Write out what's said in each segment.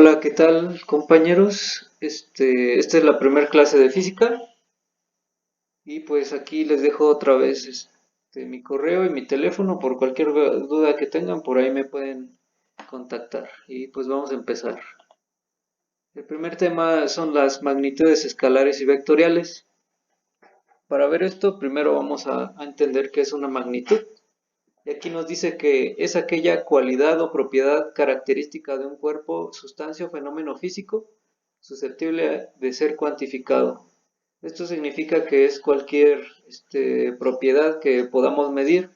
Hola, ¿qué tal, compañeros? Esta es la primera clase de física y pues aquí les dejo otra vez mi correo y mi teléfono por cualquier duda que tengan, por ahí me pueden contactar y pues vamos a empezar. El primer tema son las magnitudes escalares y vectoriales. Para ver esto, primero vamos a entender qué es una magnitud. Y aquí nos dice que es aquella cualidad o propiedad característica de un cuerpo, sustancia o fenómeno físico susceptible de ser cuantificado. Esto significa que es cualquier propiedad que podamos medir.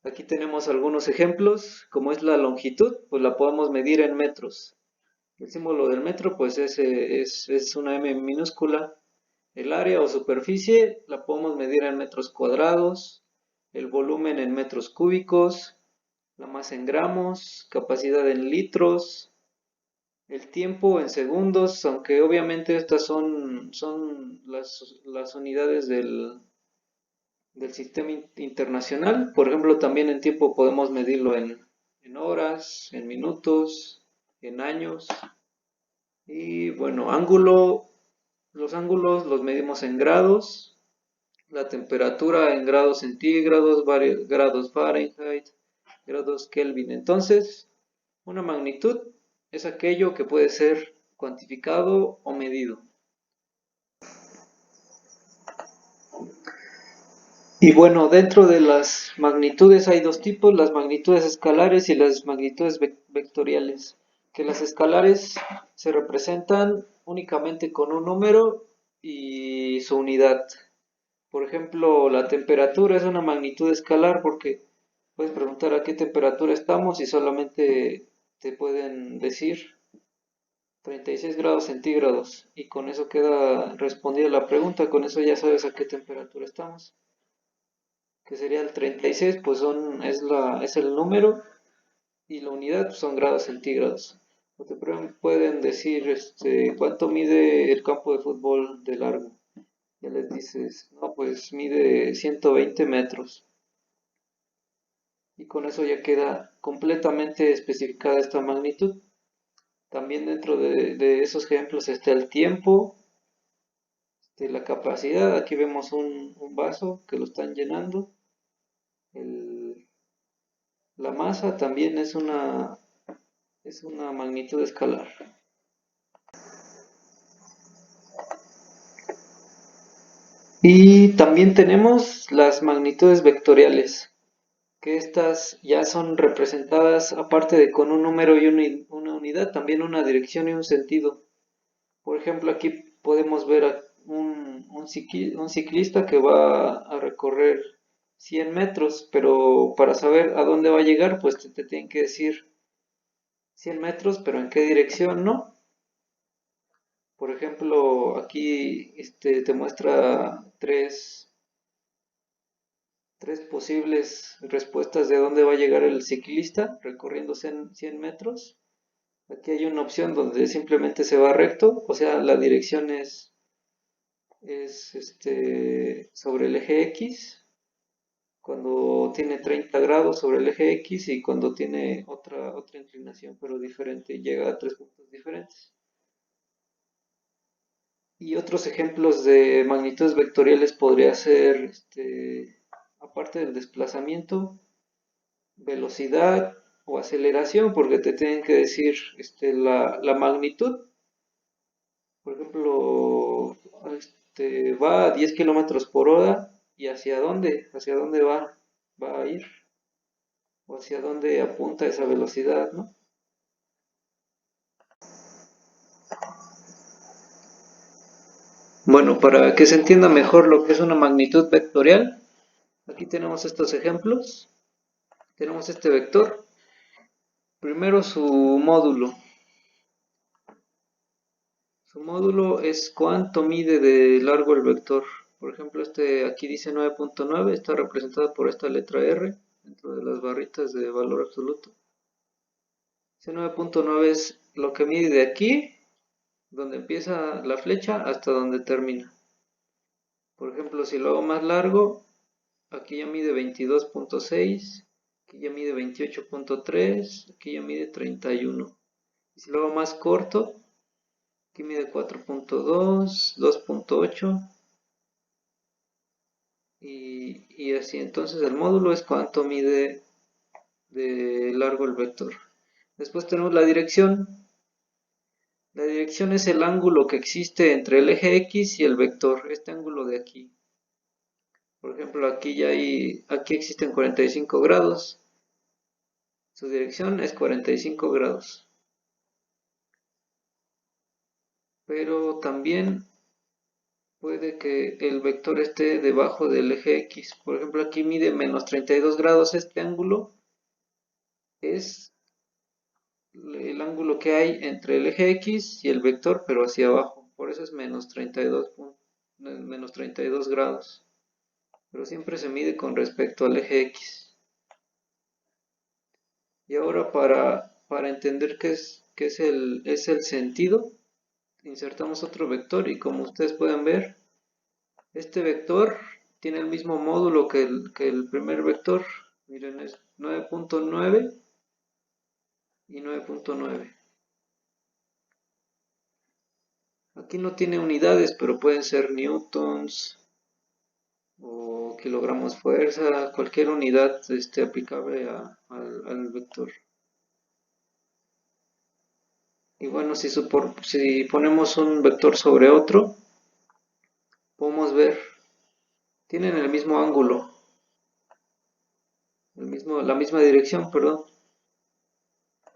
Aquí tenemos algunos ejemplos, como es la longitud, pues la podemos medir en metros. El símbolo del metro pues es una M minúscula. El área o superficie la podemos medir en metros cuadrados, el volumen en metros cúbicos, la masa en gramos, capacidad en litros, el tiempo en segundos, aunque obviamente estas son las unidades del sistema internacional. Por ejemplo, también en tiempo podemos medirlo en horas, en minutos, en años. Y bueno, los ángulos los medimos en grados, la temperatura en grados centígrados, grados Fahrenheit, grados Kelvin. Entonces, una magnitud es aquello que puede ser cuantificado o medido. Y bueno, dentro de las magnitudes hay dos tipos, las magnitudes escalares y las magnitudes vectoriales. Que las escalares se representan únicamente con un número y su unidad. Por ejemplo, la temperatura es una magnitud escalar porque puedes preguntar a qué temperatura estamos y solamente te pueden decir 36 grados centígrados y con eso queda respondida la pregunta, con eso ya sabes a qué temperatura estamos. Que sería el 36, pues es el número y la unidad pues, son grados centígrados. O te pueden decir cuánto mide el campo de fútbol de largo. Ya les dices, no, pues mide 120 metros. Y con eso ya queda completamente especificada esta magnitud. También dentro de esos ejemplos está el tiempo, la capacidad. Aquí vemos un vaso que lo están llenando. El, la masa también es una magnitud escalar. Y también tenemos las magnitudes vectoriales, que estas ya son representadas, aparte de con un número y una unidad, también una dirección y un sentido. Por ejemplo, aquí podemos ver a un ciclista que va a recorrer 100 metros, pero para saber a dónde va a llegar, pues te tienen que decir 100 metros, pero en qué dirección, ¿no? Por ejemplo, aquí te muestra tres posibles respuestas de dónde va a llegar el ciclista recorriendo 100 metros. Aquí hay una opción donde simplemente se va recto, o sea, la dirección es sobre el eje X, cuando tiene 30 grados sobre el eje X y cuando tiene otra inclinación pero diferente, llega a tres puntos diferentes. Y otros ejemplos de magnitudes vectoriales podría ser, aparte del desplazamiento, velocidad o aceleración, porque te tienen que decir la magnitud. Por ejemplo, va a 10 kilómetros por hora y hacia dónde va a ir, o hacia dónde apunta esa velocidad, ¿no? Bueno, para que se entienda mejor lo que es una magnitud vectorial, aquí tenemos estos ejemplos. Tenemos este vector. Primero su módulo. Su módulo es cuánto mide de largo el vector. Por ejemplo, aquí dice 9.9, está representado por esta letra R dentro de las barritas de valor absoluto. Ese 9.9 es lo que mide de aquí, donde empieza la flecha, hasta donde termina. Por ejemplo, si lo hago más largo, aquí ya mide 22.6, aquí ya mide 28.3, aquí ya mide 31. Y si lo hago más corto, aquí mide 4.2, 2.8 y así. Entonces el módulo es cuánto mide de largo el vector. Después tenemos la dirección. La dirección es el ángulo que existe entre el eje X y el vector, este ángulo de aquí. Por ejemplo, aquí existen 45 grados. Su dirección es 45 grados. Pero también puede que el vector esté debajo del eje X. Por ejemplo, aquí mide menos 32 grados. Este ángulo es el ángulo que hay entre el eje X y el vector, pero hacia abajo. Por eso es menos 32 grados. Pero siempre se mide con respecto al eje X. Y ahora para entender es el sentido, insertamos otro vector y como ustedes pueden ver, este vector tiene el mismo módulo que el primer vector. Miren, es 9.9 y 9.9. Aquí no tiene unidades, pero pueden ser newtons o kilogramos fuerza, cualquier unidad aplicable al vector. Y bueno, si ponemos un vector sobre otro, podemos ver, tienen el mismo ángulo, la misma dirección, perdón.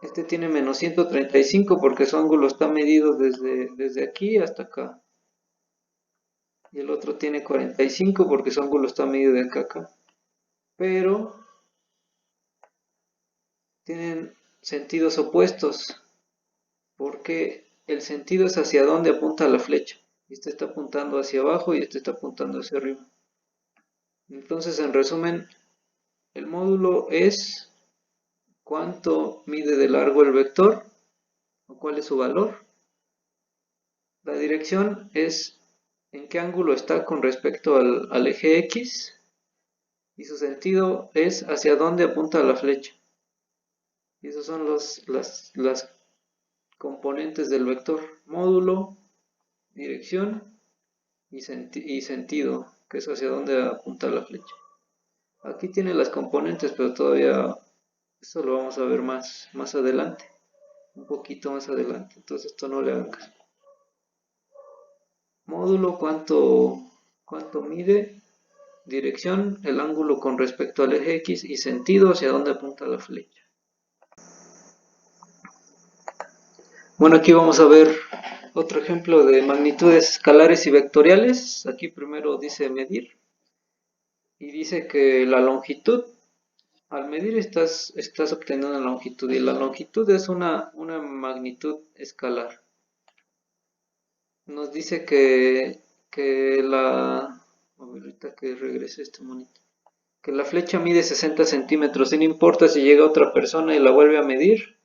Este tiene menos 135 porque su ángulo está medido desde aquí hasta acá. Y el otro tiene 45 porque su ángulo está medido de acá a acá. Pero tienen sentidos opuestos porque el sentido es hacia dónde apunta la flecha. Este está apuntando hacia abajo y este está apuntando hacia arriba. Entonces, en resumen, el módulo es cuánto mide de largo el vector o cuál es su valor. La dirección es en qué ángulo está con respecto al eje X y su sentido es hacia dónde apunta la flecha. Y esos son las componentes del vector: módulo, dirección y sentido, que es hacia dónde apunta la flecha. Aquí tiene las componentes, pero todavía esto lo vamos a ver más adelante, un poquito más adelante. Entonces esto no le hagan caso. Módulo, cuánto mide. Dirección, el ángulo con respecto al eje X y sentido, hacia dónde apunta la flecha. Bueno, aquí vamos a ver otro ejemplo de magnitudes escalares y vectoriales. Aquí primero dice medir y dice que la longitud, al medir estás obteniendo una longitud y la longitud es una magnitud escalar. Nos dice que ahorita que regrese este monito, que la flecha mide 60 centímetros y no importa si llega otra persona y la vuelve a medir,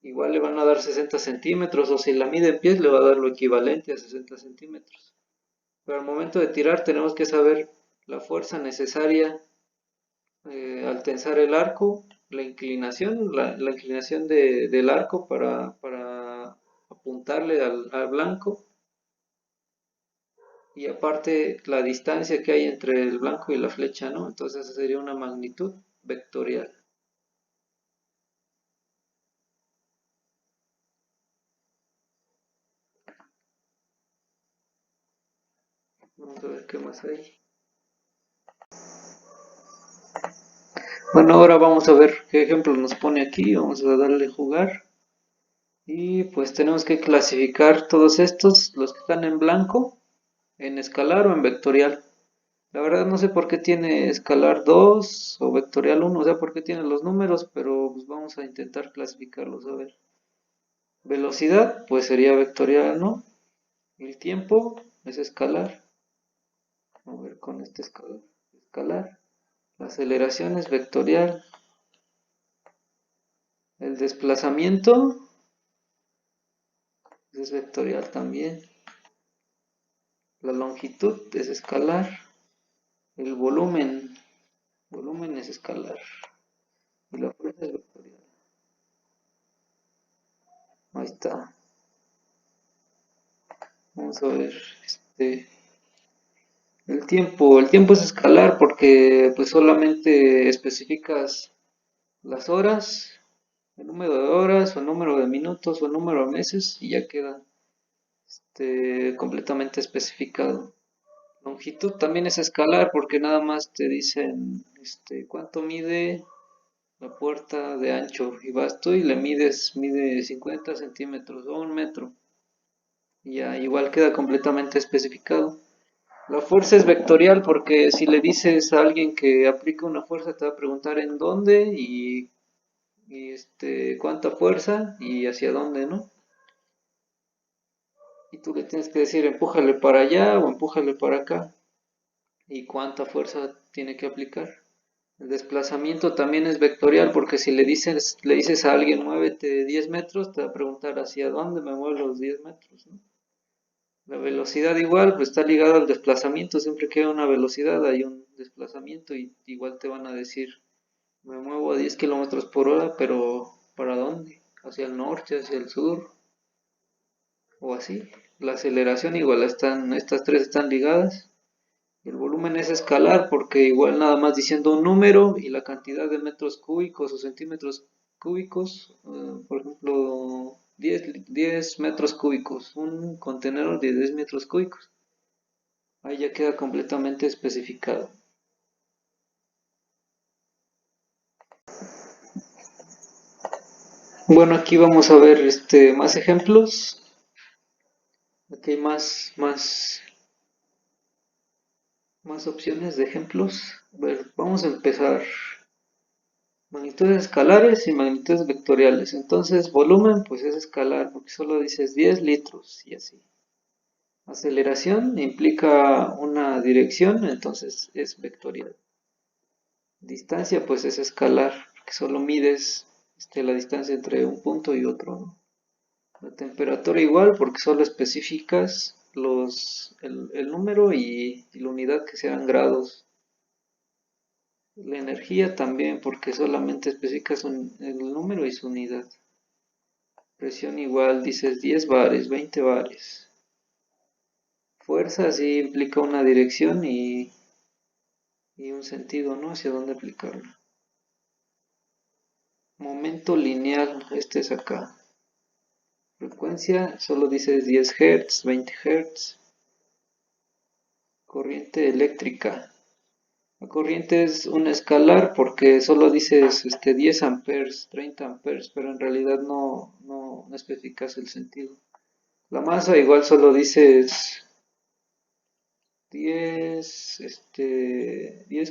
igual le van a dar 60 centímetros o si la mide en pies le va a dar lo equivalente a 60 centímetros. Pero al momento de tirar tenemos que saber la fuerza necesaria al tensar el arco, la inclinación, la inclinación del arco para apuntarle al blanco y aparte la distancia que hay entre el blanco y la flecha, ¿no? Entonces esa sería una magnitud vectorial. Vamos a ver qué más hay. Bueno, ahora vamos a ver qué ejemplo nos pone aquí. Vamos a darle jugar. Y pues tenemos que clasificar todos estos, los que están en blanco, en escalar o en vectorial. La verdad no sé por qué tiene escalar 2 o vectorial 1, o sea, por qué tiene los números, pero pues vamos a intentar clasificarlos. A ver. Velocidad, pues sería vectorial, ¿no? El tiempo es escalar. A ver con este escalar. Escalar. La aceleración es vectorial. El desplazamiento es vectorial también. La longitud es escalar. El volumen es escalar. Y la fuerza es vectorial. está. Vamos a ver. El tiempo es escalar porque pues solamente especificas las horas, el número de horas, o el número de minutos, o el número de meses, y ya queda completamente especificado. Longitud también es escalar porque nada más te dicen cuánto mide la puerta de ancho, y vas tú y le mide 50 centímetros o 1 metro, y ya igual queda completamente especificado. La fuerza es vectorial porque si le dices a alguien que aplica una fuerza te va a preguntar en dónde y cuánta fuerza y hacia dónde, ¿no? Y tú le tienes que decir empújale para allá o empújale para acá y cuánta fuerza tiene que aplicar. El desplazamiento también es vectorial porque si le dices a alguien muévete 10 metros, te va a preguntar hacia dónde me muevo los 10 metros, ¿no? La velocidad igual, pues está ligada al desplazamiento, siempre que hay una velocidad hay un desplazamiento y igual te van a decir, me muevo a 10 kilómetros por hora, pero ¿para dónde? ¿Hacia el norte, hacia el sur o así? La aceleración igual estas tres están ligadas. El volumen es escalar porque igual nada más diciendo un número y la cantidad de metros cúbicos o centímetros cúbicos, por ejemplo, 10 metros cúbicos, un contenedor de 10 metros cúbicos. Ahí ya queda completamente especificado. Bueno, aquí vamos a ver más ejemplos. Aquí hay más opciones de ejemplos. A ver, vamos a empezar. Magnitudes escalares y magnitudes vectoriales. Entonces, volumen, pues es escalar, porque solo dices 10 litros y así. Aceleración implica una dirección, entonces es vectorial. Distancia, pues es escalar, porque solo mides la distancia entre un punto y otro, ¿no? La temperatura igual, porque solo especificas el número y la unidad que sean grados. La energía también, porque solamente especificas el número y su unidad. Presión igual, dices 10 bares, 20 bares. Fuerza sí implica una dirección y un sentido, ¿no? Hacia dónde aplicarlo. Momento lineal, este es acá. Frecuencia, solo dices 10 Hz, 20 Hz. Corriente eléctrica. La corriente es un escalar porque solo dices 10 amperes, 30 amperes, pero en realidad no especificas el sentido. La masa igual solo dices 10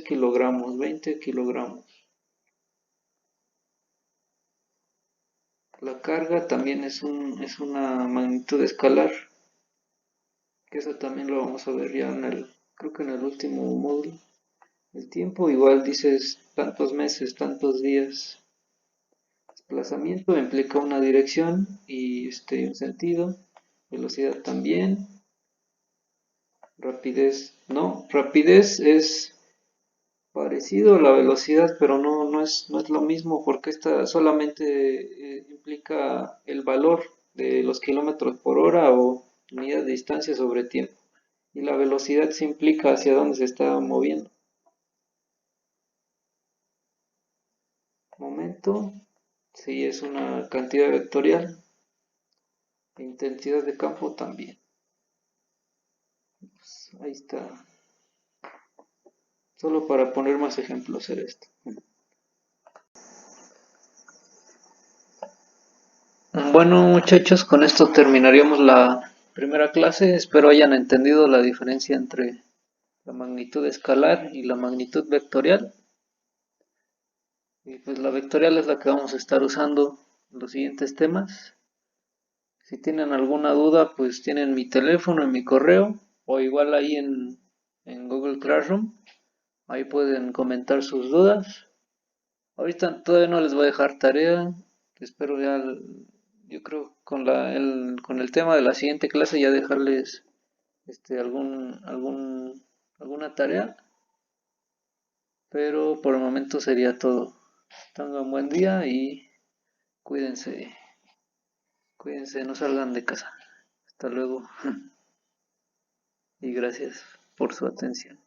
kilogramos, 20 kilogramos. La carga también es una magnitud escalar, que eso también lo vamos a ver ya creo que en el último módulo. El tiempo igual dices tantos meses, tantos días. Desplazamiento implica una dirección y un sentido. Velocidad también. Rapidez, no. Rapidez es parecido a la velocidad, pero no es lo mismo porque esta solamente implica el valor de los kilómetros por hora o unidad de distancia sobre tiempo. Y la velocidad se implica hacia dónde se está moviendo. Momento, sí es una cantidad vectorial. Intensidad de campo también. Pues ahí está. Solo para poner más ejemplos era esto. Bueno, muchachos, con esto terminaríamos la primera clase. Espero hayan entendido la diferencia entre la magnitud escalar y la magnitud vectorial. Y pues la vectorial es la que vamos a estar usando en los siguientes temas. Si tienen alguna duda, pues tienen mi teléfono y mi correo, o igual ahí en Google Classroom. Ahí pueden comentar sus dudas. Ahorita todavía no les voy a dejar tarea. Espero ya, yo creo con el tema de la siguiente clase ya dejarles alguna tarea. Pero por el momento sería todo. Tengan un buen día y cuídense. Cuídense, no salgan de casa. Hasta luego y gracias por su atención.